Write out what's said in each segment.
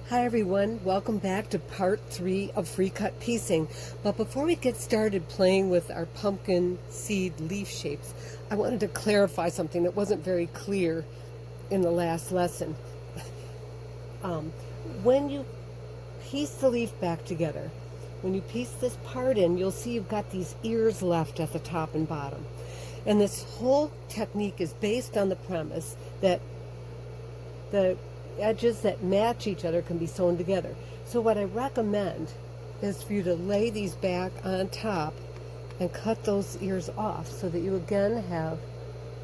Hi everyone, welcome back to part 3 of free cut piecing. But before we get started playing with our pumpkin seed leaf shapes, I wanted to clarify something that wasn't very clear in the last lesson. When you piece the leaf back together, when you piece this part in, you'll see you've got these ears left at the top and bottom. And this whole technique is based on the premise that the edges that match each other can be sewn together. So what I recommend is for you to lay these back on top and cut those ears off so that you again have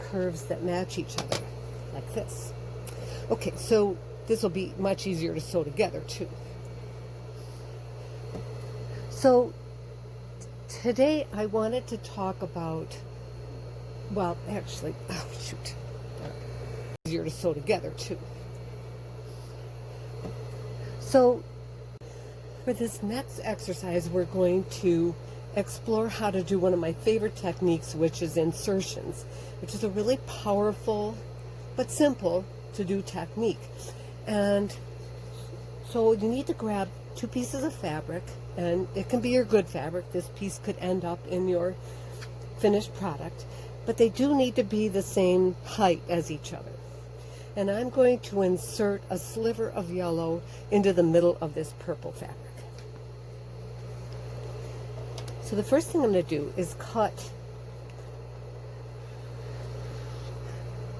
curves that match each other, like this. Okay, so this will be much easier to sew together too. So today I wanted to talk about, well, actually, oh shoot, easier to sew together too. So for this next exercise, we're going to explore how to do one of my favorite techniques, which is insertions, which is a really powerful but simple to do technique. And so you need to grab 2 pieces of fabric, and it can be your good fabric. This piece could end up in your finished product, but they do need to be the same height as each other. And I'm going to insert a sliver of yellow into the middle of this purple fabric. So the first thing I'm going to do is cut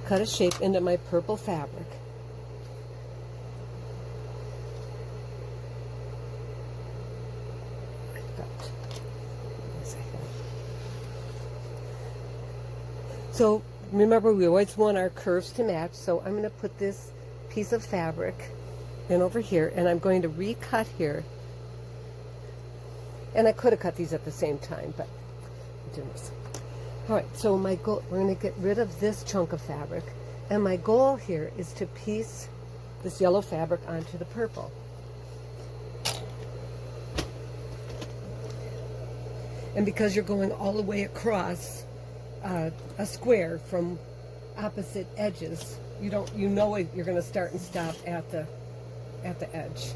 a shape into my purple fabric. So remember, we always want our curves to match, so I'm going to put this piece of fabric in over here, and I'm going to recut here. And I could have cut these at the same time, but I'm doing this. All right, so my goal, we're going to get rid of this chunk of fabric, and my goal here is to piece this yellow fabric onto the purple. And because you're going all the way across a square from opposite edges, you know you're going to start and stop at the edge.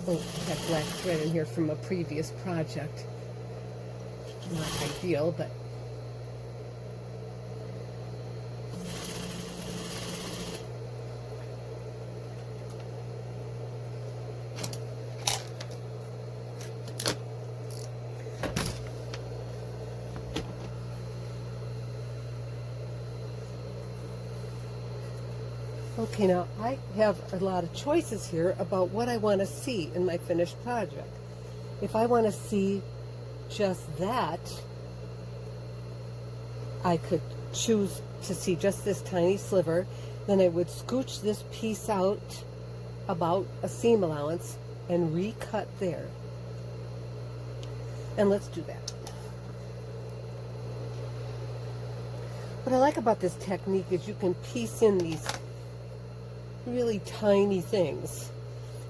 Oh, I had black thread in here from a previous project. Not ideal, but okay, now I have a lot of choices here about what I want to see in my finished project. If I want to see just that, I could choose to see just this tiny sliver. Then I would scooch this piece out about a seam allowance and recut there. And let's do that. What I like about this technique is you can piece in these really tiny things.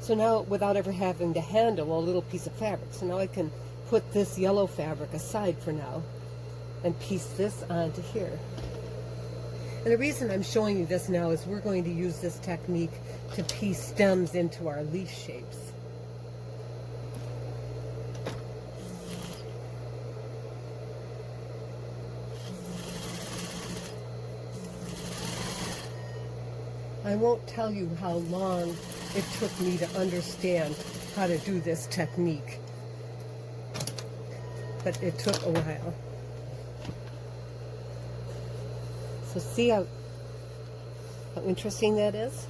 So now, without ever having to handle a little piece of fabric, so now I can put this yellow fabric aside for now and piece this onto here. And the reason I'm showing you this now is we're going to use this technique to piece stems into our leaf shapes. I won't tell you how long it took me to understand how to do this technique, but it took a while. So see how interesting that is?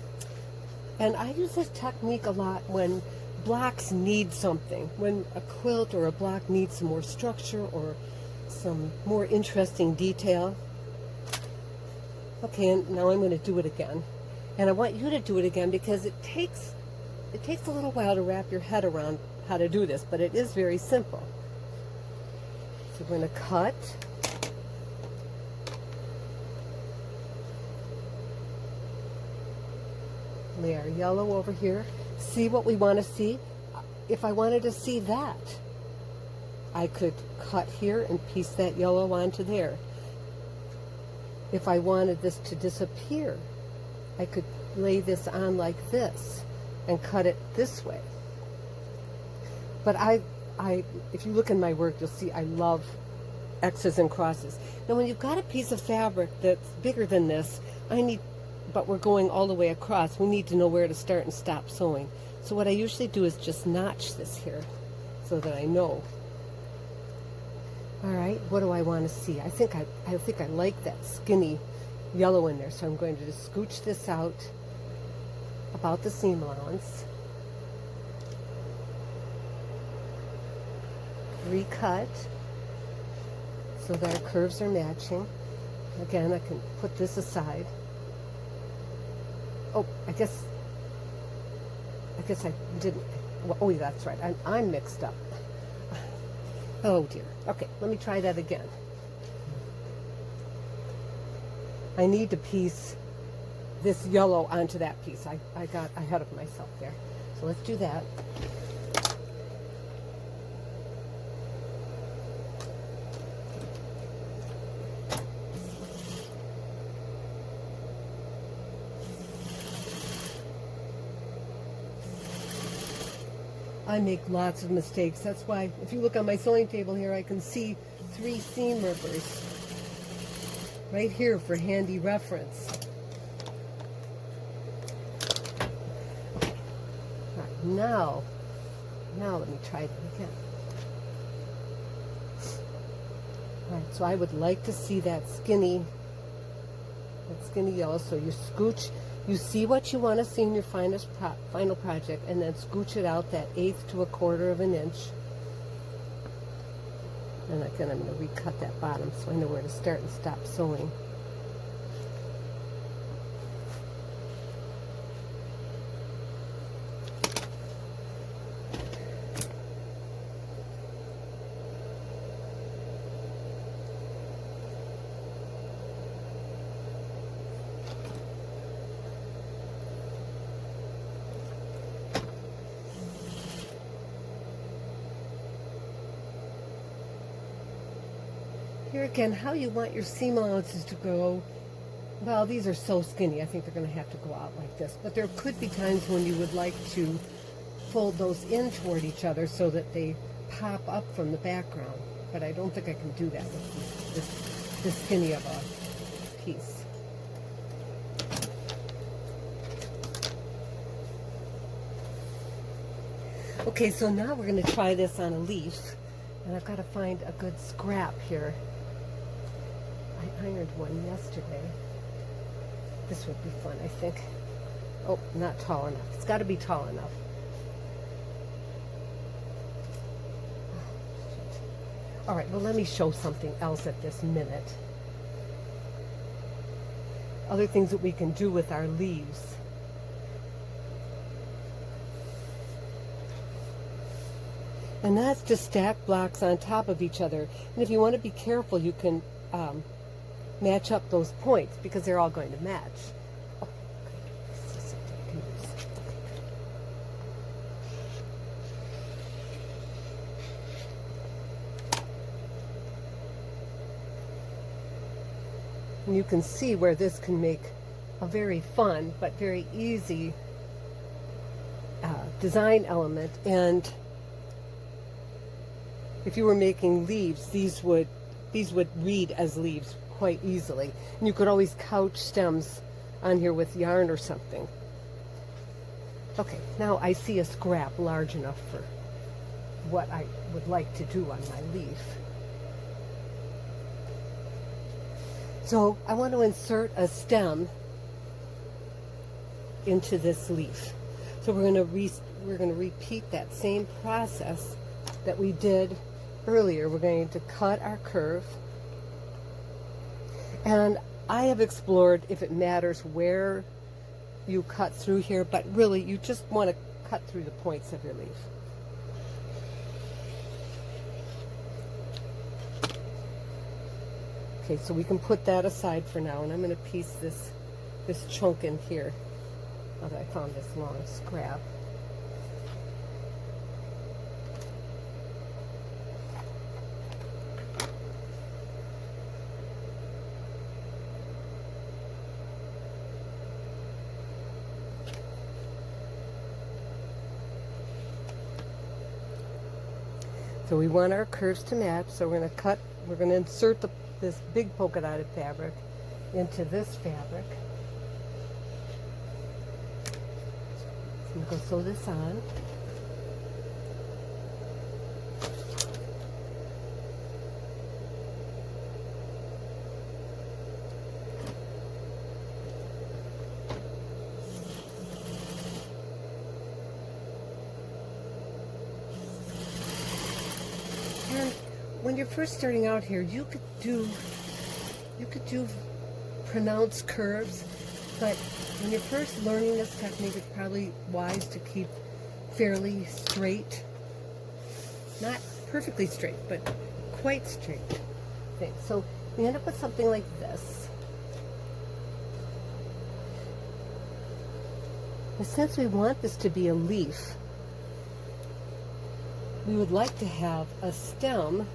And I use this technique a lot when blocks need something, when a quilt or a block needs some more structure or some more interesting detail. Okay, and now I'm going to do it again. And I want you to do it again because it takes a little while to wrap your head around how to do this, but it is very simple. So we're going to cut. Lay our yellow over here. See what we want to see. If I wanted to see that, I could cut here and piece that yellow onto there. if I wanted this to disappear, I could lay this on like this and cut it this way. But if you look in my work, you'll see I love X's and crosses. Now, when you've got a piece of fabric that's bigger than this, but we're going all the way across, we need to know where to start and stop sewing. So what I usually do is just notch this here so that I know. All right, what do I want to see? I think I like that skinny yellow in there, so I'm going to just scooch this out about the seam allowance. Recut so that our curves are matching. Again, I can put this aside. Oh, I guess I didn't. Oh, that's right. I'm mixed up. Oh dear. Okay, let me try that again. I need to piece this yellow onto that piece. I got ahead of myself there. So let's do that. I make lots of mistakes. That's why, if you look on my sewing table here, I can see 3 seam rippers right here for handy reference. All right, now let me try it again. All right, so I would like to see that skinny yellow. So you scooch. You see what you want to see in your final project, and then scooch it out that 1/8 to 1/4 of an inch. And again, I'm going to recut that bottom so I know where to start and stop sewing. Here again, how you want your seam allowances to go. Well, these are so skinny, I think they're going to have to go out like this. But there could be times when you would like to fold those in toward each other so that they pop up from the background. But I don't think I can do that with this skinny of a piece. Okay, so now we're going to try this on a leaf. And I've got to find a good scrap here. I ironed one yesterday. This would be fun, I think. Oh, not tall enough. It's got to be tall enough. All right, well, let me show something else at this minute. Other things that we can do with our leaves. And that's to stack blocks on top of each other. And if you want to be careful, you can match up those points because they're all going to match. Oh, this is something I can use. And you can see where this can make a very fun but very easy design element. And if you were making leaves, these would read as leaves quite easily. And you could always couch stems on here with yarn or something. Okay, now I see a scrap large enough for what I would like to do on my leaf. So I want to insert a stem into this leaf. So we're going to repeat that same process that we did earlier. We're going to cut our curve, and I have explored if it matters where you cut through here, but really you just want to cut through the points of your leaf. Okay, so we can put that aside for now, and I'm going to piece this chunk in here. Now that I found this long scrap. So we want our curves to match, so we're going to insert this big polka dotted fabric into this fabric. So I'm going to sew this on. And when you're first starting out here, you could do pronounced curves, but when you're first learning this technique, it's probably wise to keep fairly straight, not perfectly straight, but quite straight. Okay, so we end up with something like this. And since we want this to be a leaf, we would like to have a stem,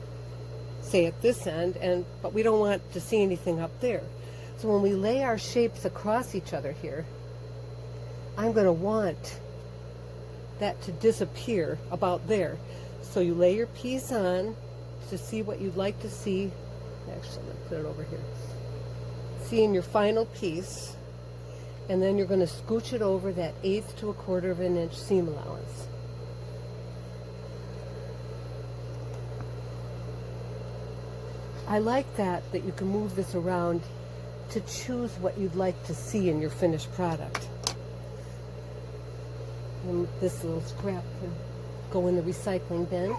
say at this end, but we don't want to see anything up there. So when we lay our shapes across each other here, I'm going to want that to disappear about there. So you lay your piece on to see what you'd like to see. Actually, I'm going to put it over here. See in your final piece, and then you're going to scooch it over that 1/8 to 1/4 of an inch seam allowance. I like that you can move this around to choose what you'd like to see in your finished product. And this little scrap can go in the recycling bin.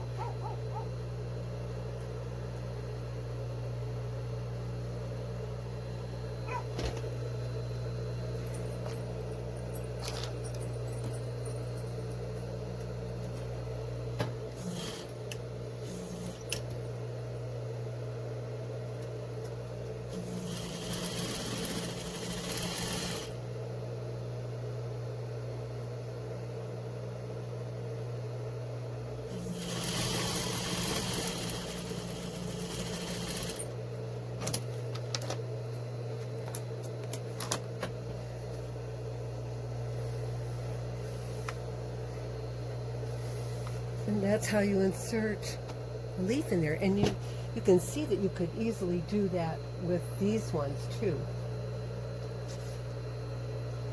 And that's how you insert a leaf in there. And you can see that you could easily do that with these ones too,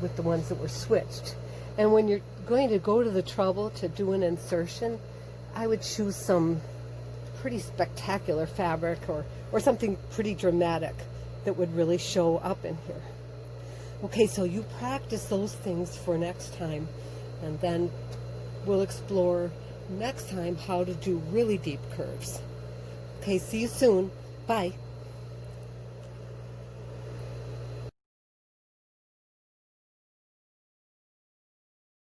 with the ones that were switched. And when you're going to go to the trouble to do an insertion, I would choose some pretty spectacular fabric or something pretty dramatic that would really show up in here. Okay, so you practice those things for next time, and then we'll explore next time how to do really deep curves. Okay, see you soon. Bye.